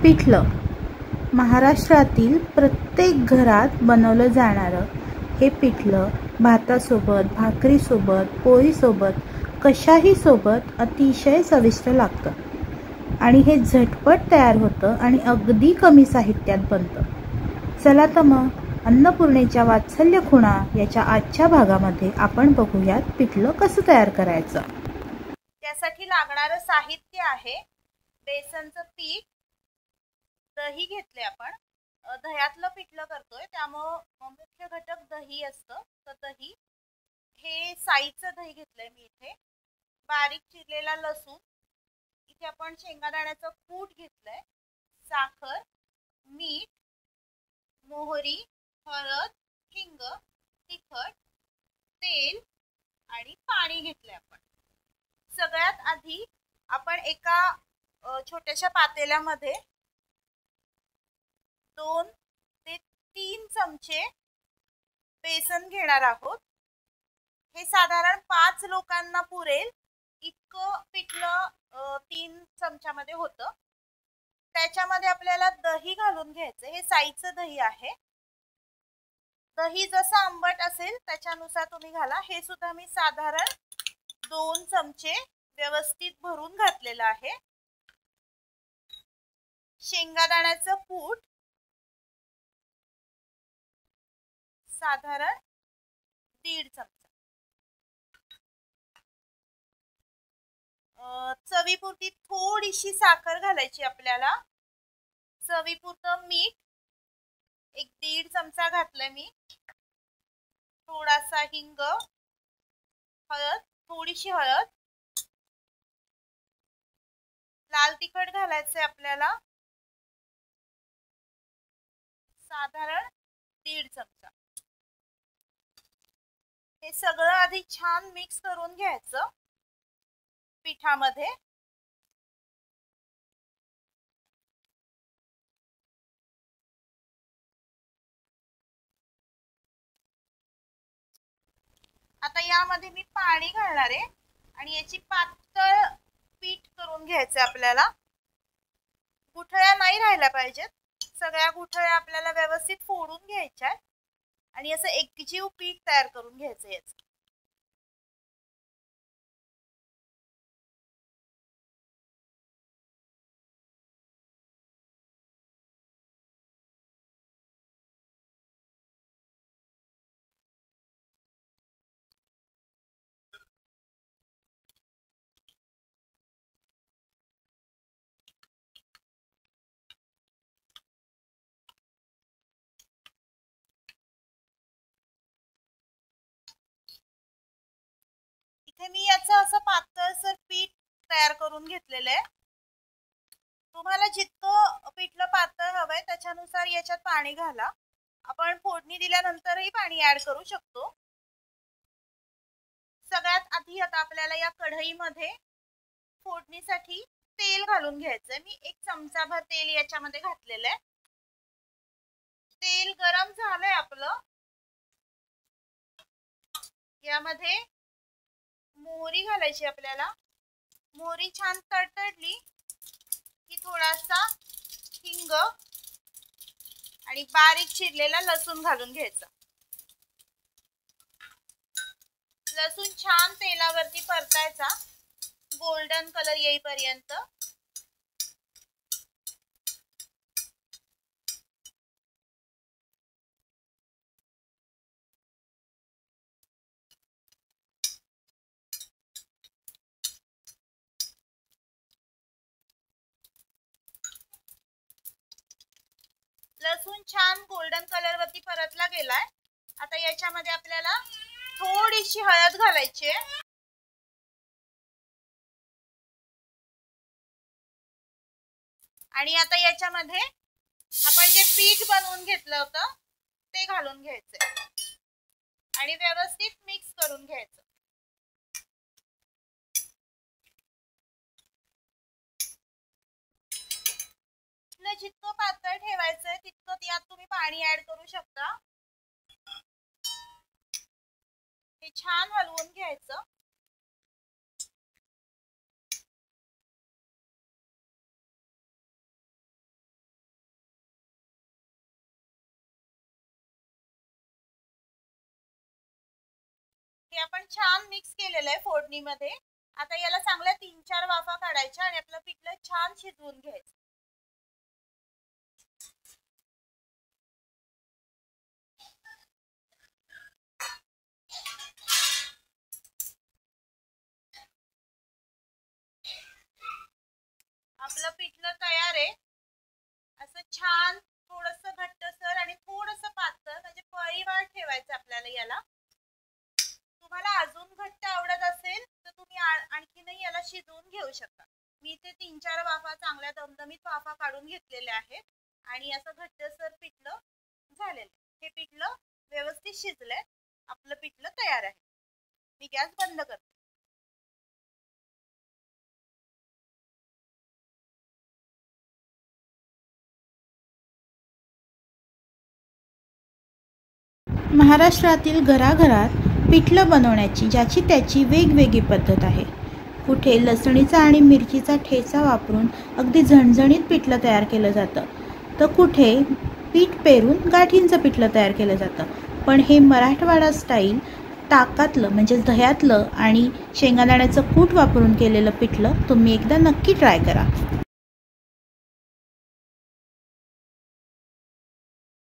पिठलं महाराष्ट्रातील प्रत्येक घरात बनवलं जाणारं हे पिठलं भातासोबत, भाकरीसोबत, पोळीसोबत, कशाही सोबत अतिशय चविष्ट लागतं आणि हे झटपट तयार होतं आणि अगदी कमी साहित्यात बनतं। चला तर मग अन्नपूर्णेच्या वात्सल्य खुणा याच्या आजच्या भागामध्ये आपण बघूयात पिठलं कसं तयार करायचं। त्यासाठी लागणारं साहित्य आहे बेसनचं पीठ, दही घेतले आपण, दह्यातलं पिठलं करतोय त्यामुळे मुख्य घटक दही असतं, तर दही हे साईचं दही घेतलंय मी इथे, बारीक चिरलेला लसूण, इथे आपण शेंगादाण्याचं कूट घेतलंय, साखर, मीठ, मोहरी, हळद, हिंग, तिखट, तेल आणि पाणी घेतलंय आपण। सगळ्यात आधी आपण एका छोट्याशा पातेल्यामध्ये 2 ते 3 चमचे बेसन घेणार आहोत। हे साधारण 5 लोकांना पुरेल इतकं पिठलं 3 चमच्यामध्ये होतं। त्याच्यामध्ये आपल्याला दही घालून घ्यायचं, हे साईचं दही आहे। दही जसं आंबट असेल त्याच्यानुसार तुम्ही घाला। हे सुद्धा मी साधारण 2 चमचे व्यवस्थित भरून घातलेलं आहे। शेंगादाण्याचं कूट साधारण 1.5 चमचा, चवीपुरती थोडीशी साखर घालायची आपल्याला, चवीपुरतं मीठ 1.5 चमचा घातलंय मी, थोडासा हिंग, हळद, थोडीशी हळद, लाल तिखट घालायचंय आपल्याला साधारण 1.5 चमचा। हे सगळं आधी छान मिक्स करून घ्यायचं पिठामध्ये। आता यामध्ये मी पाणी घालणार आहे आणि याची पातळ पीठ करून घ्यायचं आपल्याला। गुठळ्या नाही राहिल्या पाहिजेत, सगळ्या गुठळ्या आपल्याला व्यवस्थित फोडून घ्यायच्या आणि असं एकजीव पीठ तयार करून घ्यायचं याचं। इथे मी याचं असं पातळसर पीठ तयार करून घेतलेलं आहे। तुम्हाला जितकं पिठलं पातळ हवंय त्याच्यानुसार याच्यात पाणी घाला। आपण फोडणी दिल्यानंतरही पाणी ऍड करू शकतो। सगळ्यात आधी आता आपल्याला या कढईमध्ये फोडणीसाठी तेल घालून घ्यायचंय। मी 1 चमचाभर तेल याच्यामध्ये घातलेलं आहे। तेल गरम झालंय आपलं, यामध्ये मोहरी घालायची आपल्याला। मोहरी छान तडतडली की थोडासा हिंग आणि बारीक चिरलेला लसूण घालून घ्यायचा। लसूण छान तेलावरती परतायचा गोल्डन कलर येईपर्यंत। लसूण छान गोल्डन कलर वरती परतला गेलाय। आता याच्यामध्ये आपल्याला थोडीशी हळद घालायची आहे आणि आता याच्यामध्ये आपण जे पीठ बनवून घेतलं होतं ते घालून घ्यायचंय आणि व्यवस्थित मिक्स करून घ्यायचं। जितकं पातळ ठेवायचंय तितकं यात तुम्ही पाणी ऍड करू शकता। हे छान हलवून घ्यायचं। आपण छान मिक्स केलेलं आहे फोडणीमध्ये. आता याला चांगल्या 3-4 वाफा काढायच्या आणि आपलं पिठलं छान शिजवून घ्यायचं. आपलं पिठलं तयार आहे. असं छान थोडंसं घट्टसर आणि थोडंसं पातळ, म्हणजे पळीवार ठेवायचं आपल्याला याला. तुम्हाला अजून घट्ट आवडत असेल तर तुम्ही आणखीनही याला शिजवून घेऊ शकता. मी इथे 3-4 वाफा चांगल्या दमदमीत वाफा काढून घेतलेल्या आहेत आणि असं घट्टसर पिठलं झालेलं. हे पिठलं व्यवस्थित शिजलंय. आपलं पिठलं तयार आहे. मी गॅस बंद करते. महाराष्ट्रातील घराघरात पिठलं बनवण्याची ज्याची त्याची वेगवेगळी पद्धत आहे. कुठे लसणीचा आणि मिरचीचा ठेचा वापरून अगदी झणझणीत पिठलं तयार केलं जातं, तर कुठे पीठ पेरून गाठींचं पिठलं तयार केलं जातं. पण हे मराठवाडा स्टाईल ताकातलं म्हणजेच दह्यातलं आणि शेंगादाण्याचं कूट वापरून केलेलं पिठलं तुम्ही एकदा नक्की ट्राय करा.